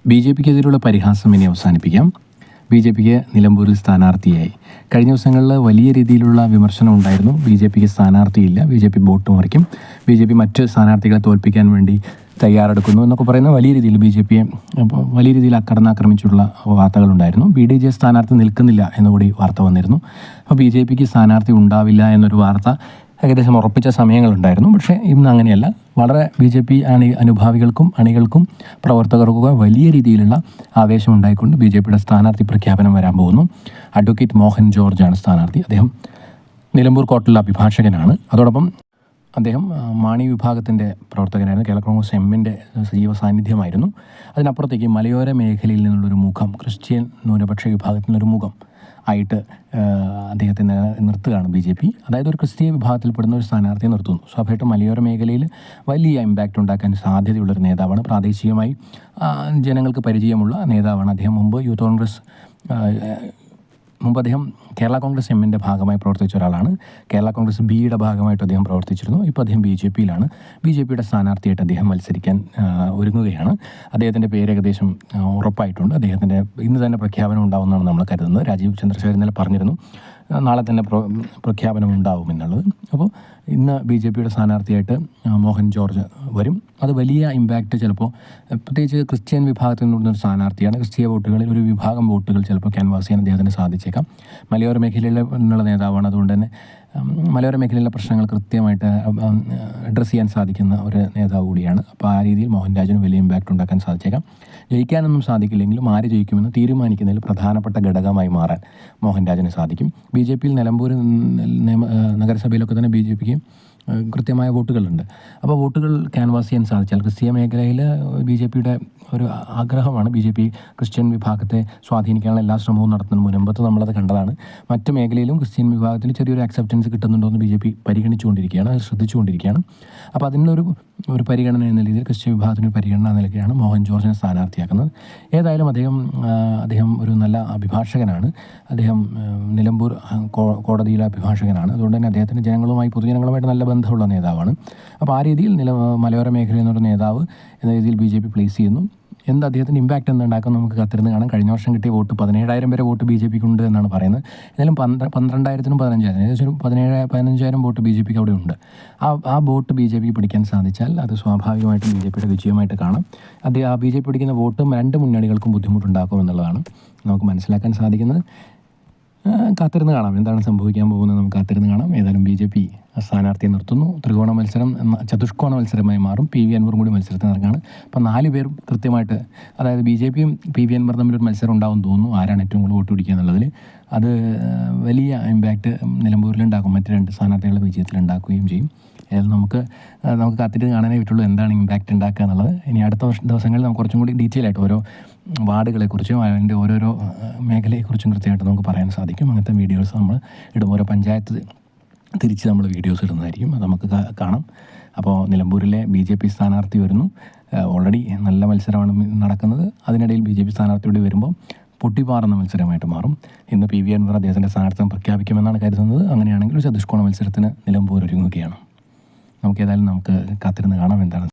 B J പിക്കെതിരെയുള്ള പരിഹാസം ഇനി അവസാനിപ്പിക്കാം. ബി ജെ പിക്ക് നിലമ്പൂരിൽ സ്ഥാനാർത്ഥിയായി. കഴിഞ്ഞ ദിവസങ്ങളിൽ വലിയ രീതിയിലുള്ള വിമർശനം ഉണ്ടായിരുന്നു. ബി ജെ പിക്ക് സ്ഥാനാർത്ഥിയില്ല, ബി ജെ പി വോട്ട് മറിക്കും, ബി ജെ പി മറ്റ് സ്ഥാനാർത്ഥികളെ തോൽപ്പിക്കാൻ വേണ്ടി തയ്യാറെടുക്കുന്നു എന്നൊക്കെ പറയുന്ന വലിയ രീതിയിൽ ബി ജെ പിയെ വലിയ രീതിയിൽ കടന്നാക്രമിച്ചിട്ടുള്ള വാർത്തകളുണ്ടായിരുന്നു. ബി ഡി ജെ സ്ഥാനാർത്ഥി നിൽക്കുന്നില്ല എന്നുകൂടി വാർത്ത വന്നിരുന്നു. അപ്പോൾ ബി ജെ പിക്ക് സ്ഥാനാർത്ഥി ഉണ്ടാവില്ല എന്നൊരു വാർത്ത ഏകദേശം ഉറപ്പിച്ച സമയങ്ങളുണ്ടായിരുന്നു. പക്ഷേ ഇന്ന് അങ്ങനെയല്ല. വളരെ ബി ജെ പി അനുഭാവികൾക്കും അണികൾക്കും പ്രവർത്തകർക്കും വലിയ രീതിയിലുള്ള ആവേശം ഉണ്ടായിക്കൊണ്ട് ബി ജെ പിയുടെ സ്ഥാനാർത്ഥി പ്രഖ്യാപനം വരാൻ പോകുന്നു. അഡ്വക്കേറ്റ് മോഹൻ ജോർജാണ് സ്ഥാനാർത്ഥി. അദ്ദേഹം നിലമ്പൂർ കോർട്ടിലെ അഭിഭാഷകനാണ്. അതോടൊപ്പം അദ്ദേഹം മാണി വിഭാഗത്തിൻ്റെ പ്രവർത്തകനായിരുന്നു. കേരള കോൺഗ്രസ് എമ്മിൻ്റെ സജീവ സാന്നിധ്യമായിരുന്നു. അതിനപ്പുറത്തേക്ക് മലയോര മേഖലയിൽ നിന്നുള്ളൊരു മുഖം, ക്രിസ്ത്യൻ ന്യൂനപക്ഷ വിഭാഗത്തിൽ നിന്നൊരു മുഖം ആയിട്ട് അദ്ദേഹത്തെ നിർത്തുകയാണ് ബി ജെ പി. അതായത് ഒരു ക്രിസ്തീയ വിഭാഗത്തിൽപ്പെടുന്ന ഒരു സ്ഥാനാർത്ഥിയെ നിർത്തുന്നു. സ്വാഭാവികമായിട്ടും മലയോര മേഖലയിൽ വലിയ ഇമ്പാക്റ്റ് ഉണ്ടാക്കാൻ സാധ്യതയുള്ളൊരു നേതാവാണ്. പ്രാദേശികമായി ജനങ്ങൾക്ക് പരിചയമുള്ള നേതാവാണ് അദ്ദേഹം. മുമ്പ് അദ്ദേഹം കേരള കോൺഗ്രസ് എമ്മിൻ്റെ ഭാഗമായി പ്രവർത്തിച്ച ഒരാളാണ്. കേരള കോൺഗ്രസ് ബിയുടെ ഭാഗമായിട്ട് അദ്ദേഹം പ്രവർത്തിച്ചിരുന്നു. ഇപ്പോൾ അദ്ദേഹം ബി ജെ പിയിലാണ്. ബി ജെ പിയുടെ സ്ഥാനാർത്ഥിയായിട്ട് അദ്ദേഹം മത്സരിക്കാൻ ഒരുങ്ങുകയാണ്. അദ്ദേഹത്തിൻ്റെ പേര് ഏകദേശം ഉറപ്പായിട്ടുണ്ട്. അദ്ദേഹത്തിൻ്റെ ഇന്ന് തന്നെ പ്രഖ്യാപനം ഉണ്ടാവുമെന്നാണ് നമ്മൾ കരുതുന്നത്. രാജീവ് ചന്ദ്രശേഖരൻ ഇന്നലെ പറഞ്ഞിരുന്നു നാളെ തന്നെ പ്രഖ്യാപനം ഉണ്ടാവും എന്നുള്ളത്. അപ്പോൾ ഇന്ന് ബി ജെ പിയുടെ സ്ഥാനാർത്ഥിയായിട്ട് മോഹൻ ജോർജ് വരും. അത് വലിയ ഇമ്പാക്റ്റ് ചിലപ്പോൾ പ്രത്യേകിച്ച് ക്രിസ്ത്യൻ വിഭാഗത്തിൽ നിന്നൊരു സ്ഥാനാർത്ഥിയാണ്. ക്രിസ്തീയ വോട്ടുകളിൽ ഒരു വിഭാഗം വോട്ടുകൾ ചിലപ്പോൾ ക്യാൻവാസ് ചെയ്യാൻ അദ്ദേഹത്തിന് സാധിച്ചേക്കാം. മലയോര മേഖലയിലുള്ള നേതാവാണ്. അതുകൊണ്ട് തന്നെ മലയോര മേഖലയിലെ പ്രശ്നങ്ങൾ കൃത്യമായിട്ട് അഡ്രസ്സ് ചെയ്യാൻ സാധിക്കുന്ന ഒരു നേതാവ് കൂടിയാണ്. അപ്പോൾ ആ രീതിയിൽ മോഹൻരാജിന് വലിയ ഇമ്പാക്റ്റ് ഉണ്ടാക്കാൻ സാധിച്ചേക്കാം. ജയിക്കാനൊന്നും സാധിക്കില്ലെങ്കിലും ആര് ജയിക്കുമെന്ന് തീരുമാനിക്കുന്നതിൽ പ്രധാനപ്പെട്ട ഘടകമായി മാറാൻ മോഹൻരാജിന് സാധിക്കും. ബി ജെ പിയിൽ നിലമ്പൂർ നഗരസഭയിലൊക്കെ തന്നെ ബി ജെ പിക്ക് കൃത്യമായ വോട്ടുകളുണ്ട്. അപ്പോൾ വോട്ടുകൾ ക്യാൻവാസ് ചെയ്യാൻ സാധിച്ചാൽ ക്രിസ്തീയ മേഖലയിൽ ബി ജെ പിയുടെ ഒരു ആഗ്രഹമാണ് ബി ജെ പി ക്രിസ്ത്യൻ വിഭാഗത്തെ സ്വാധീനിക്കാനുള്ള എല്ലാ ശ്രമവും നടത്തുന്നത്. മുൻപത്ത് നമ്മളത് കണ്ടതാണ്. മറ്റ് മേഖലയിലും ക്രിസ്ത്യൻ വിഭാഗത്തിൽ ചെറിയൊരു അക്സെപ്റ്റൻസ് കിട്ടുന്നുണ്ടോ എന്ന് ബി ജെ പി പരിഗണിച്ചുകൊണ്ടിരിക്കുകയാണ്, അത് ശ്രദ്ധിച്ചുകൊണ്ടിരിക്കുകയാണ്. അപ്പോൾ അതിനൊരു പരിഗണന എന്ന രീതിയിൽ ക്രിസ്ത്യൻ വിഭാഗത്തിനൊരു പരിഗണന നിലയ്ക്കാണ് മോഹൻ ജോർജിനെ സ്ഥാനാർത്ഥിയാക്കുന്നത്. ഏതായാലും അദ്ദേഹം ഒരു നല്ല അഭിഭാഷകനാണ്. അദ്ദേഹം നിലമ്പൂർ കോടതിയിലെ അഭിഭാഷകനാണ്. അതുകൊണ്ട് തന്നെ അദ്ദേഹത്തിന് പൊതുജനങ്ങളുമായിട്ട് നല്ല ബന്ധമുള്ള നേതാവാണ്. അപ്പോൾ ആ രീതിയിൽ മലയോര മേഖലയിൽ നിന്നൊരു നേതാവ് എന്ന രീതിയിൽ ബി ജെ പി പ്ലേസ് ചെയ്യുന്നു. അദ്ദേഹത്തിൻ്റെ ഇമ്പാക്റ്റ് എന്തുണ്ടാക്കും നമുക്ക് കാത്തിരുന്ന് കാണാം. കഴിഞ്ഞ വർഷം കിട്ടിയ വോട്ട് 17,000 വരെ വോട്ട് ബി ജെ പിക്ക് ഉണ്ട് എന്നാണ് പറയുന്നത്. എന്നാലും 12,000-നും 15,000 ഏകദേശം ഒരു 15,000 വോട്ട് ബി ജെ പിക്ക് അവിടെ ഉണ്ട്. ആ വോട്ട് ബി ജെ പിക്ക് പിടിക്കാൻ സാധിച്ചാൽ അത് സ്വാഭാവികമായിട്ടും ബി ജെ പിയുടെ വിജയമായിട്ട് കാണാം. ആ ബി ജെ പി പിടിക്കുന്ന വോട്ടും രണ്ട് മുന്നണികൾക്കും ബുദ്ധിമുട്ടുണ്ടാക്കും എന്നുള്ളതാണ് നമുക്ക് മനസ്സിലാക്കാൻ സാധിക്കുന്നത്. കാത്തിരുന്ന് കാണാം എന്താണ് സംഭവിക്കാൻ പോകുന്നത്, നമുക്ക് കാത്തിരുന്ന് കാണാം. ഏതായാലും ബി ജെ പി സ്ഥാനാർത്ഥിയെ നിർത്തുന്നു. ത്രികോണ മത്സരം ചതുഷ്കോണ മത്സരമായി മാറും. പി വി അൻവറും കൂടി മത്സരത്തിന് ഇറങ്ങുകയാണ്. അപ്പോൾ 4 പേർ കൃത്യമായിട്ട്, അതായത് ബി ജെ പിയും പി വി അൻവർ തമ്മിലൊരു മത്സരം ഉണ്ടാവും തോന്നുന്നു. ആരാണ് ഏറ്റവും കൂടുതൽ വോട്ട് പിടിക്കുക എന്നുള്ളതിൽ അത് വലിയ ഇമ്പാക്റ്റ് നിലമ്പൂരിലുണ്ടാക്കും. മറ്റ് 2 സ്ഥാനാർത്ഥികളുടെ വിജയത്തിൽ ഉണ്ടാക്കുകയും ചെയ്യും. ഏതായാലും നമുക്ക് കാത്തിരുന്ന് കാണാനേ പറ്റുള്ളൂ എന്താണ് ഇമ്പാക്റ്റ് ഉണ്ടാക്കുക എന്നുള്ളത്. ഇനി അടുത്ത ദിവസങ്ങളിൽ നമുക്ക് കുറച്ചും കൂടി ഡീറ്റെയിൽ ആയിട്ട് ഓരോ വാർഡുകളെക്കുറിച്ചും അതിൻ്റെ ഓരോരോ മേഖലയെക്കുറിച്ചും കൃത്യമായിട്ട് നമുക്ക് പറയാൻ സാധിക്കും. അങ്ങനത്തെ വീഡിയോസ് നമ്മൾ ഇടും. ഓരോ പഞ്ചായത്ത് തിരിച്ച് നമ്മൾ വീഡിയോസ് ഇടുന്നതായിരിക്കും. അത് നമുക്ക് കാണാം. അപ്പോൾ നിലമ്പൂരിലെ ബി ജെ പി സ്ഥാനാർത്ഥി വരുന്നു. ഓൾറെഡി നല്ല മത്സരമാണ് നടക്കുന്നത്. അതിനിടയിൽ ബി ജെ പി സ്ഥാനാർത്ഥിയോട് വരുമ്പോൾ പൊട്ടിപ്പാറുന്ന മത്സരമായിട്ട് മാറും. ഇന്ന് പി വി അൻവർ അദ്ദേഹത്തിൻ്റെ സ്ഥാനാർത്ഥിത്വം പ്രഖ്യാപിക്കുമെന്നാണ് കരുതുന്നത്. അങ്ങനെയാണെങ്കിൽ ഒരു ചതുഷ്കോണ മത്സരത്തിന് നിലമ്പൂർ ഒരുങ്ങുകയാണ്. നമുക്ക് കാത്തിരുന്ന് കാണാം എന്താണ്